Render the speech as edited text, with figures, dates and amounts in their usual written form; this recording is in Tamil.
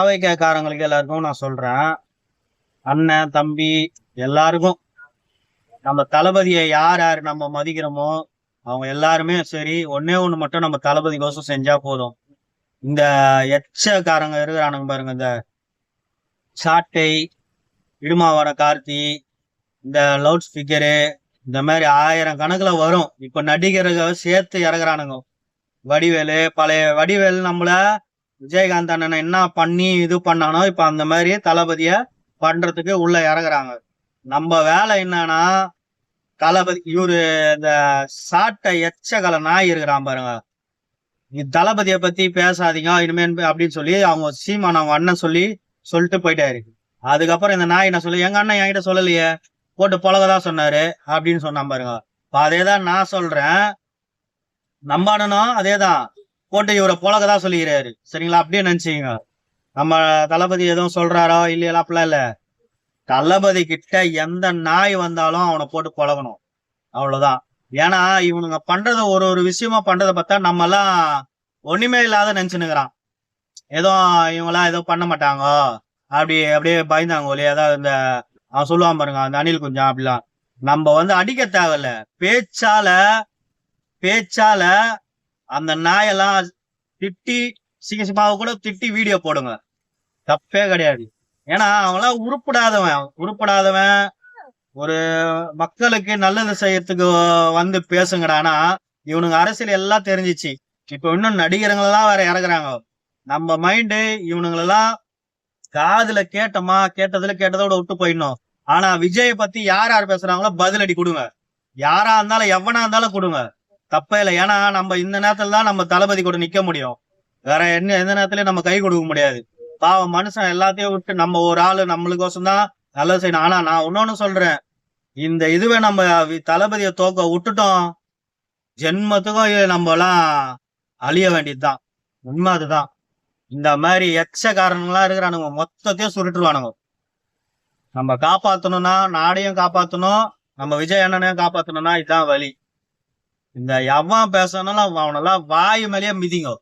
தாவைக்காரங்களுக்கு எல்லாருக்கும் நான் சொல்றேன், அண்ணன் தம்பி எல்லாருக்கும் நம்ம தளபதியை யார் யார் நம்ம மதிக்கிறோமோ அவங்க எல்லாருமே சரி, ஒன்னே ஒண்ணு மட்டும் நம்ம தளபதிக்கோசம் செஞ்சா போதும். இந்த எச்சக்காரங்க இருக்கிறானுங்க பாருங்க, இந்த சாட்டை, இடுமாவர கார்த்தி, இந்த லவுட் ஸ்பீக்கரு, இந்த மாதிரி 1000 கணக்குல வரும். இப்ப நடிகர்கள் சேர்த்து இறக்குறானுங்க. வடிவேலு, பழைய வடிவேலு நம்மள விஜயகாந்த் அண்ணனை என்ன பண்ணி இது பண்ணானோ இப்ப அந்த மாதிரி தளபதிய பண்றதுக்கு உள்ள இறங்குறாங்க. நம்ம வேலை என்னன்னா, தளபதி இவரு இந்த சாட்டை எச்சகல நாய் இருக்கிறான் பாருங்க, தளபதியை பத்தி பேசாதீங்க இனிமே அப்படின்னு சொல்லி அவங்க சீமான் அவங்க அண்ணன் சொல்லிட்டு போயிட்டாரு. அதுக்கப்புறம் இந்த நாய் என்ன சொல்லி, எங்க அண்ணன் என்கிட்ட சொல்லலையே, போட்டு பொழகதான் சொன்னாரு அப்படின்னு சொன்னான் பாருங்க. அதேதான் நான் சொல்றேன், நம்ம அண்ணனும் அதேதான் போட்டு இவரை பொழகதான் சொல்லிக்கிறாரு. சரிங்களா? அப்படியே நினைச்சீங்க. நம்ம தளபதி எதுவும் சொல்றாரோ இல்லையா? அப்படிலாம் இல்ல. தளபதி கிட்ட எந்த நாய் வந்தாலும் அவனை போட்டு பழகணும், அவ்வளவுதான். ஏன்னா இவனுங்க பண்றத ஒரு விஷயமா பண்றதை பார்த்தா நம்ம எல்லாம் ஒண்ணுமே இல்லாத நினைச்சுனுக்குறான். ஏதோ இவங்கெல்லாம் ஏதோ பண்ண மாட்டாங்க அப்படியே பயந்தாங்க இல்லையா? ஏதாவது இந்த அவன் சொல்லுவான் பாருங்க, அந்த அணில் குஞ்சம் அப்படிலாம். நம்ம அடிக்க தேவையில்ல, பேச்சால அந்த நாயெல்லாம் திட்டி சிங்கசிமாவை கூட திட்டி வீடியோ போடுங்க, தப்பே கிடையாது. ஏன்னா அவங்களாம் உருப்படாதவன் ஒரு மக்களுக்கு நல்லது செய்யறதுக்கு பேசுங்கடானா இவனுங்க அரசியல் எல்லாம் தெரிஞ்சிச்சு. இப்ப இன்னும் நடிகர்களெல்லாம் வேற இறக்குறாங்க. நம்ம மைண்டு இவனுங்களெல்லாம் காதுல கேட்டதோட விட்டு போயிடணும். ஆனா விஜயை பத்தி யார் யார் பேசுறாங்களோ பதிலடி கொடுங்க, யாரா இருந்தாலும் எவனா இருந்தாலும் கொடுங்க, தப்பே இல்லை. ஏன்னா நம்ம இந்த நேரத்துல தான் நம்ம தளபதி கூட நிக்க முடியும், வேற எந்த நேரத்துலயும் நம்ம கை கொடுக்க முடியாது. பாவம் மனுஷன் எல்லாத்தையும் விட்டு நம்ம ஒரு ஆளு நம்மளுக்கோசம் தான் நல்லது செய்யணும். ஆனா நான் இன்னொன்னு சொல்றேன், இந்த இதுவே நம்ம தளபதியை தோக்க விட்டுட்டோம், ஜென்மத்துக்கும் நம்ம எல்லாம் அழிய வேண்டியதுதான். உண்மை அதுதான். இந்த மாதிரி எச்சக்காரங்களா இருக்கிறானுங்க, மொத்தத்தையும் சுருட்டுருவானுங்க. நம்ம காப்பாத்தணும்னா நாடையும் காப்பாத்தணும், நம்ம விஜய் அண்ணனையும் காப்பாத்தணும்னா இதுதான் வழி. இந்த எவன் பேசணும்னா அவனெல்லாம் வாயு மேலேயே மிதிங்க.